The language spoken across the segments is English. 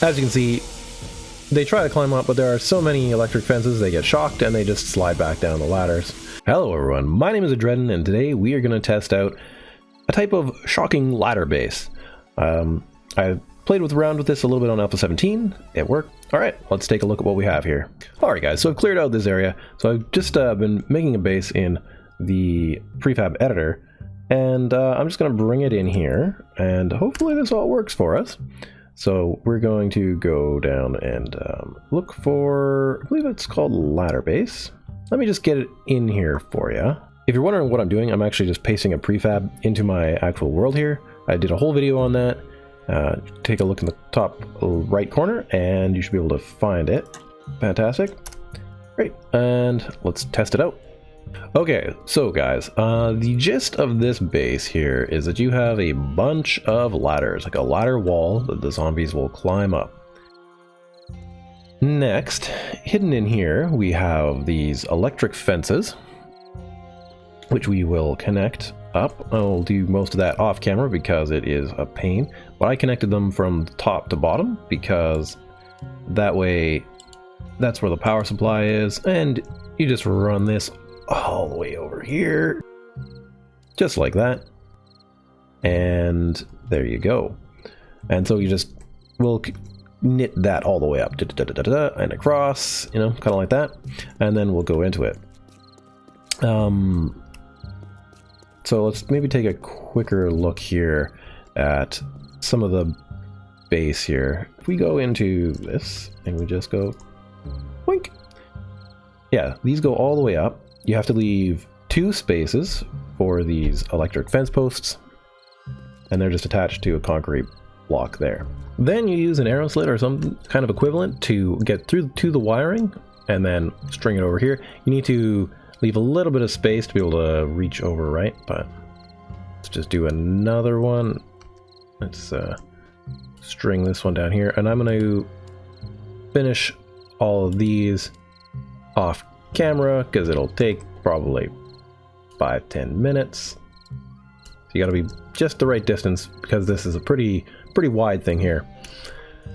as you can see, they try to climb up, but there are so many electric fences, they get shocked and they just slide back down the ladders. Hello everyone, my name is Adreden, and today we are going to test out a type of shocking ladder base. I played around with this a little bit on Alpha 17, it worked. Alright, let's take a look at what we have here. Alright guys, so I've cleared out this area, so I've just been making a base in the prefab editor, and I'm just going to bring it in here, and hopefully this all works for us. So we're going to go down and look for, I believe it's called ladder base. Let me just get it in here for you. If you're wondering what I'm doing, I'm actually just pasting a prefab into my actual world here. I did a whole video on that. Take a look in the top right corner and you should be able to find it. Fantastic. Great, and let's test it out. Okay, so guys, the gist of this base here is that you have a bunch of ladders, like a ladder wall that the zombies will climb up. Next, hidden in here, we have these electric fences, which we will connect up. I'll do most of that off camera because it is a pain, but I connected them from top to bottom because that way, that's where the power supply is, and you just run this all the way over here, just like that, and there you go. And so you just will knit that all the way up and across, you know, kind of like that, and then we'll go into it. So let's maybe take a quicker look here at some of the base here. If we go into this and we just go boink, yeah, these go all the way up. You have to leave 2 spaces for these electric fence posts, and they're just attached to a concrete block there. Then you use an arrow slit or some kind of equivalent to get through to the wiring, and then string it over here. You need to leave a little bit of space to be able to reach over, right? But let's just do another one. Let's string this one down here, and I'm going to finish all of these off camera because it'll take probably 5-10 minutes. So you got to be just the right distance because this is a pretty wide thing here.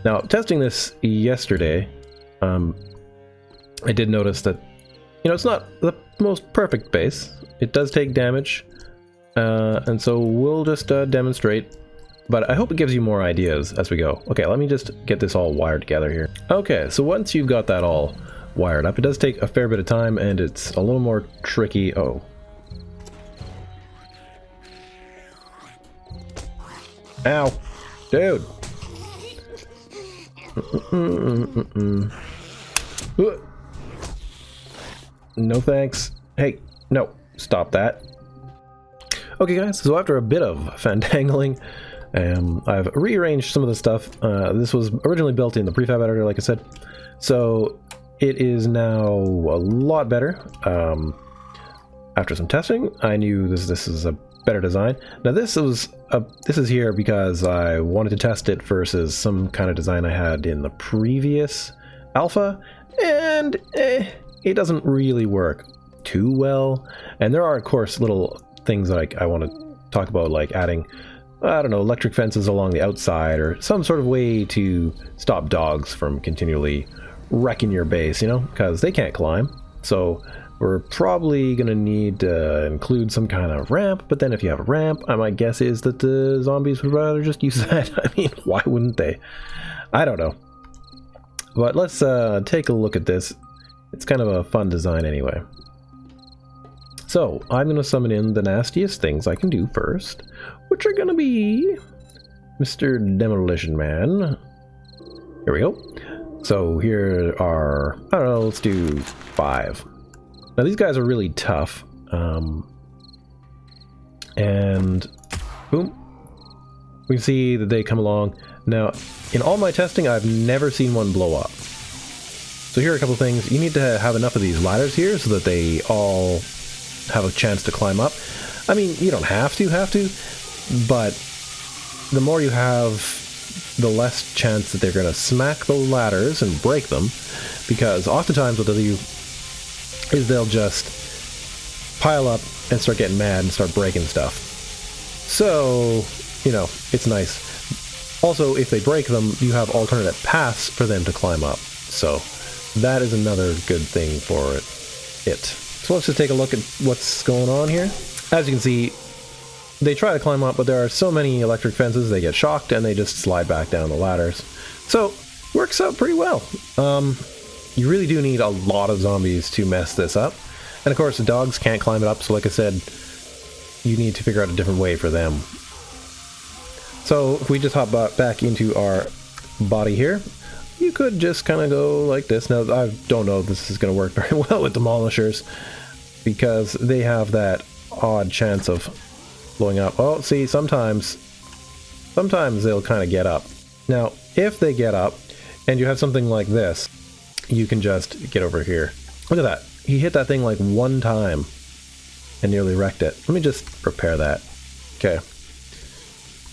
Now, testing this yesterday, I did notice that, you know, it's not the most perfect base. It does take damage, and so we'll just demonstrate, but I hope it gives you more ideas as we go. Okay, let me just get this all wired together here. Okay, so once you've got that all wired up, it does take a fair bit of time and it's a little more tricky. Oh. Ow. Dude. No thanks. Hey, no. Stop that. Okay guys, so after a bit of fandangling, I've rearranged some of the stuff. This was originally built in the prefab editor, like I said. So it is now a lot better. After some testing, I knew this is a better design. Now this is here because I wanted to test it versus some kind of design I had in the previous alpha, and it doesn't really work too well. And there are, of course, little things that I want to talk about, like adding, I don't know, electric fences along the outside or some sort of way to stop dogs from continually wrecking your base, you know, because they can't climb. So we're probably going to need to include some kind of ramp, but then if you have a ramp, my guess is that the zombies would rather just use that. I mean, why wouldn't they? I don't know. But let's take a look at this. It's kind of a fun design anyway. So I'm going to summon in the nastiest things I can do first, which are going to be Mr. Demolition Man. Here we go. So here are, I don't know, let's do 5. Now these guys are really tough. And boom. We can see that they come along. Now, in all my testing, I've never seen one blow up. So here are a couple things. You need to have enough of these ladders here so that they all have a chance to climb up. I mean, you don't have to, but the more you have, the less chance that they're going to smack the ladders and break them, because oftentimes what they'll do is they'll just pile up and start getting mad and start breaking stuff. So, you know, it's nice. Also, if they break them, you have alternate paths for them to climb up. So that is another good thing for it. So let's just take a look at what's going on here. As you can see, they try to climb up, but there are so many electric fences, they get shocked and they just slide back down the ladders. So, works out pretty well. You really do need a lot of zombies to mess this up. And of course, the dogs can't climb it up, so like I said, you need to figure out a different way for them. So, if we just hop back into our body here, you could just kind of go like this. Now, I don't know if this is going to work very well with Demolishers, because they have that odd chance of blowing up. Oh, see, sometimes they'll kind of get up. Now, if they get up, and you have something like this, you can just get over here. Look at that. He hit that thing like one time and nearly wrecked it. Let me just repair that. Okay.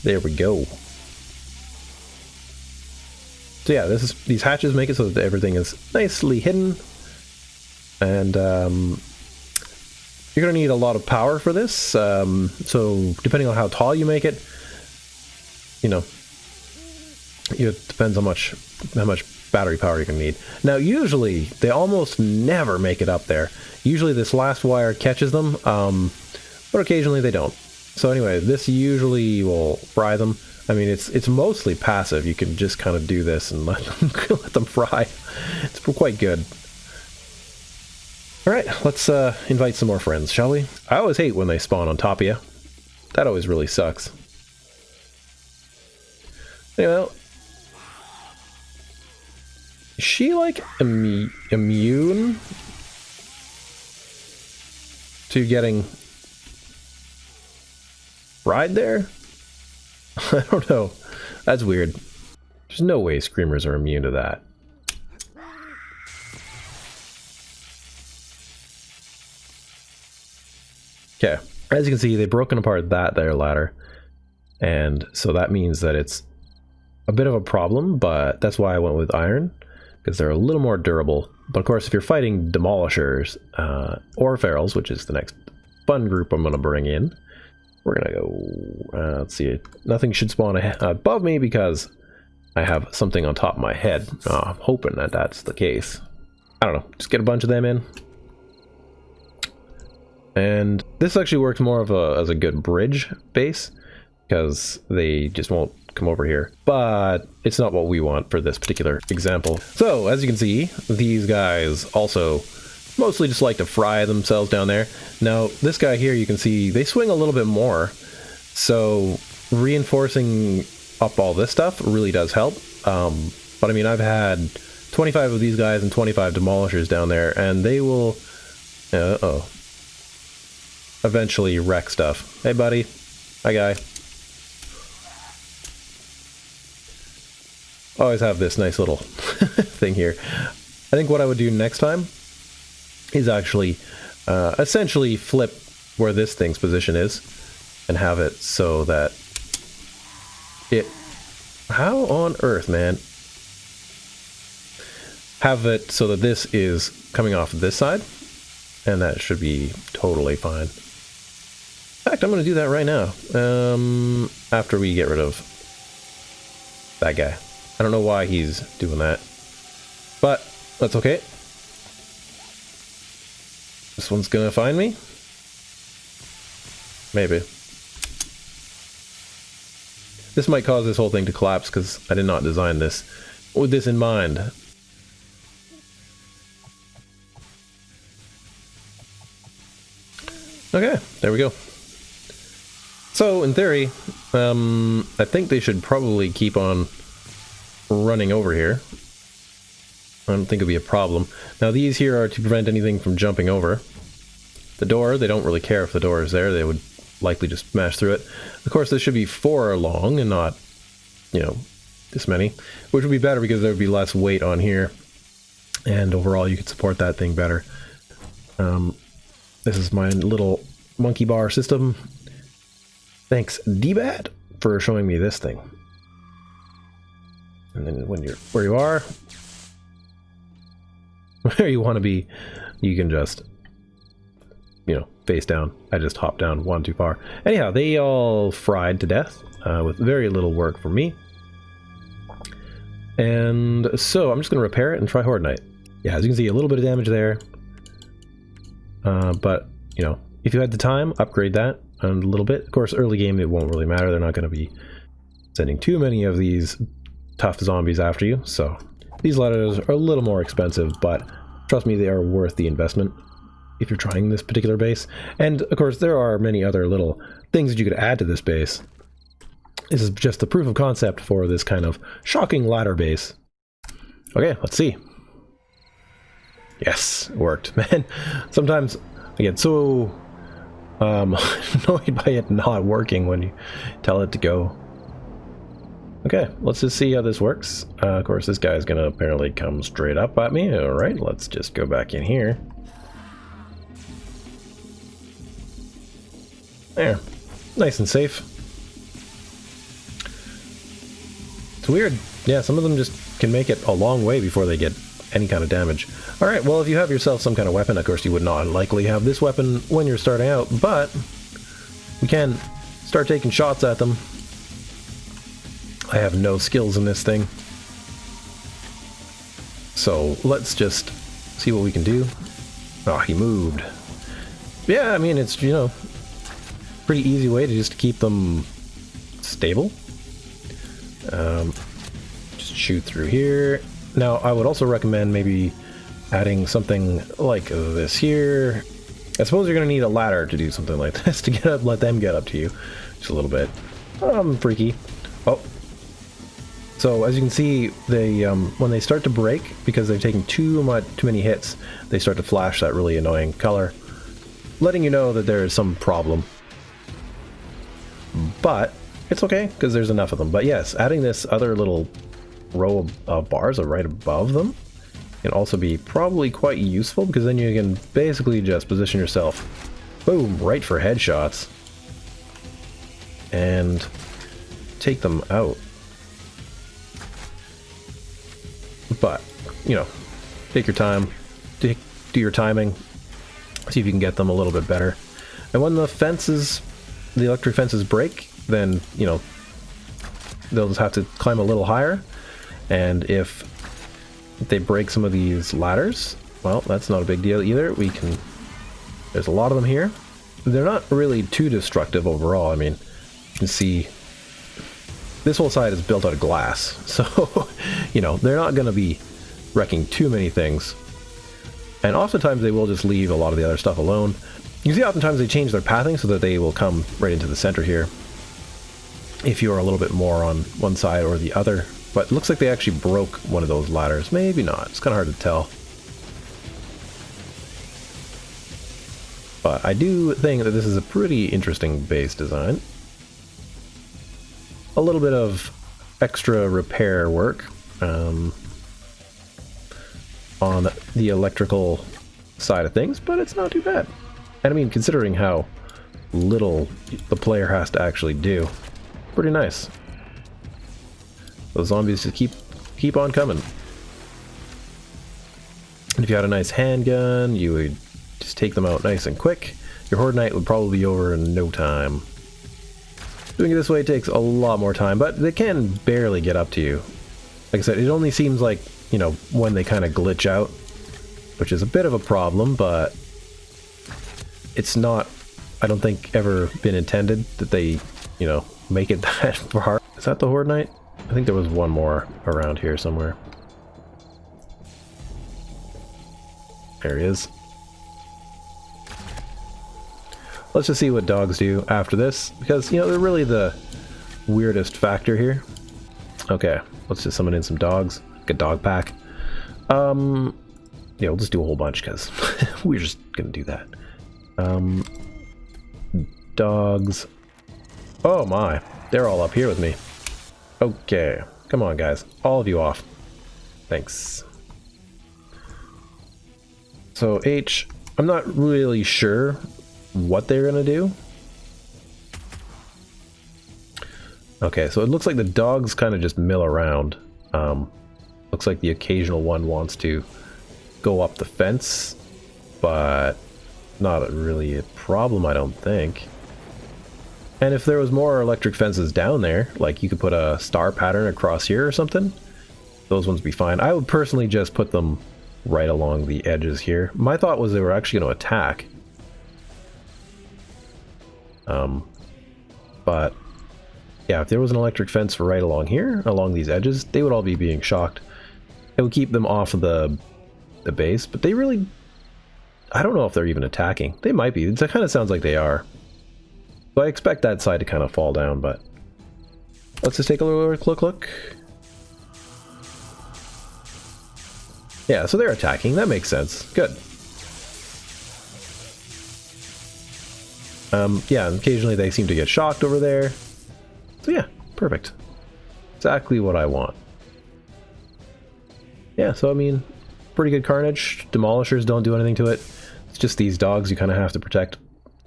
There we go. So yeah, these hatches make it so that everything is nicely hidden. And you're going to need a lot of power for this. So depending on how tall you make it, you know, it depends how much battery power you're going to need. Now, usually, they almost never make it up there. Usually this last wire catches them, but occasionally they don't. So anyway, this usually will fry them. I mean, it's mostly passive. You can just kind of do this and let them fry. It's quite good. Alright, let's invite some more friends, shall we? I always hate when they spawn on top of you. That always really sucks. Anyway, is she like immune to getting fried there? I don't know. That's weird. There's no way screamers are immune to that. Okay, as you can see, they've broken apart that there ladder, and so that means that it's a bit of a problem, but that's why I went with iron, because they're a little more durable. But of course, if you're fighting Demolishers, or Ferals, which is the next fun group I'm going to bring in, we're going to go, let's see, nothing should spawn above me because I have something on top of my head. I'm hoping that that's the case. I don't know, just get a bunch of them in. And this actually works more of as a good bridge base, because they just won't come over here. But it's not what we want for this particular example. So, as you can see, these guys also mostly just like to fry themselves down there. Now, this guy here, you can see, they swing a little bit more. So, reinforcing up all this stuff really does help. But I mean, I've had 25 of these guys and 25 Demolishers down there, and they will... eventually wreck stuff. Hey, buddy. Hi, guy. Always have this nice little thing here. I think what I would do next time is actually essentially flip where this thing's position is and have it so that it... How on earth, man? Have it so that this is coming off this side, and that should be totally fine. In fact, I'm going to do that right now, after we get rid of that guy. I don't know why he's doing that, but that's okay. This one's going to find me? Maybe. This might cause this whole thing to collapse because I did not design this with this in mind. Okay, there we go. So, in theory, I think they should probably keep on running over here. I don't think it'll be a problem. Now, these here are to prevent anything from jumping over. The door, they don't really care if the door is there. They would likely just smash through it. Of course, this should be 4 long and not, you know, this many. Which would be better because there would be less weight on here. And overall, you could support that thing better. This is my little monkey bar system. Thanks, D-Bad, for showing me this thing. And then when you're where you are, where you want to be, you can just, you know, face down. I just hopped down one too far. Anyhow, they all fried to death with very little work for me. And so I'm just going to repair it and try Horde Knight. Yeah, as you can see, a little bit of damage there. But, you know, if you had the time, upgrade that a little bit. Of course, early game, it won't really matter. They're not going to be sending too many of these tough zombies after you. So these ladders are a little more expensive, but trust me, they are worth the investment if you're trying this particular base. And, of course, there are many other little things that you could add to this base. This is just the proof of concept for this kind of shocking ladder base. Okay, let's see. Yes, it worked. Man, sometimes I get so annoyed by it not working when you tell it to go. Okay, let's just see how this works. Of course, this guy's gonna apparently come straight up at me. All right, let's just go back in here. There, nice and safe. It's weird. Yeah, some of them just can make it a long way before they get any kind of damage. Alright, well, if you have yourself some kind of weapon, of course you would not likely have this weapon when you're starting out, but we can start taking shots at them. I have no skills in this thing. So let's just see what we can do. Oh, he moved. Yeah, I mean, it's, you know, pretty easy way to just keep them stable. Just shoot through here. Now, I would also recommend maybe adding something like this here. I suppose you're going to need a ladder to do something like this to get up, let them get up to you just a little bit. Freaky. Oh. So as you can see, they when they start to break, because they've taken too many hits, they start to flash that really annoying color, letting you know that there is some problem. But it's okay, because there's enough of them. But yes, adding this other little row of bars right above them can also be probably quite useful, because then you can basically just position yourself, boom, right for headshots, and take them out. But, you know, take your time, do your timing, see if you can get them a little bit better. And when the fences, the electric fences break, then, you know, they'll just have to climb a little higher. And if they break some of these ladders, well, that's not a big deal either. We can, there's a lot of them here. They're not really too destructive overall. I mean, you can see this whole side is built out of glass. So, you know, they're not going to be wrecking too many things. And oftentimes they will just leave a lot of the other stuff alone. You see, oftentimes they change their pathing so that they will come right into the center here, if you're a little bit more on one side or the other. But it looks like they actually broke one of those ladders. Maybe not. It's kind of hard to tell. But I do think that this is a pretty interesting base design. A little bit of extra repair work on the electrical side of things, but it's not too bad. And I mean, considering how little the player has to actually do, pretty nice. Those zombies just keep on coming. And if you had a nice handgun, you would just take them out nice and quick. Your Horde Knight would probably be over in no time. Doing it this way takes a lot more time, but they can barely get up to you. Like I said, it only seems like, you know, when they kind of glitch out, which is a bit of a problem, but it's not, I don't think, ever been intended that they, you know, make it that far. Is that the Horde Knight? I think there was one more around here somewhere. There he is. Let's just see what dogs do after this, because, you know, they're really the weirdest factor here. Okay, let's just summon in some dogs. Like a dog pack. Yeah, we'll just do a whole bunch, because we're just gonna do that. Dogs. Oh my, they're all up here with me. Okay, come on guys, all of you off. Thanks. So H, I'm not really sure what they're gonna do. Okay, so it looks like the dogs kind of just mill around. Looks like the occasional one wants to go up the fence, but not really a problem, I don't think. And if there was more electric fences down there, like you could put a star pattern across here or something, those ones be fine. I would personally just put them right along the edges here. My thought was they were actually going to attack. But yeah, if there was an electric fence right along here, along these edges, they would all be being shocked. It would keep them off of the base, but they really... I don't know if they're even attacking. They might be. It kind of sounds like they are. So I expect that side to kind of fall down, but... Let's just take a look. Yeah, so they're attacking. That makes sense. Good. Yeah, and occasionally they seem to get shocked over there. So yeah, perfect. Exactly what I want. Yeah, so I mean, pretty good carnage. Demolishers don't do anything to it. It's just these dogs you kind of have to protect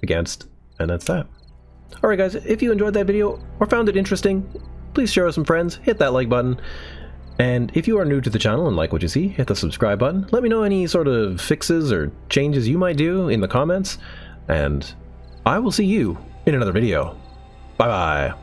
against, and that's that. Alright guys, if you enjoyed that video or found it interesting, please share with some friends, hit that like button, and if you are new to the channel and like what you see, hit the subscribe button. Let me know any sort of fixes or changes you might do in the comments, and I will see you in another video. Bye bye.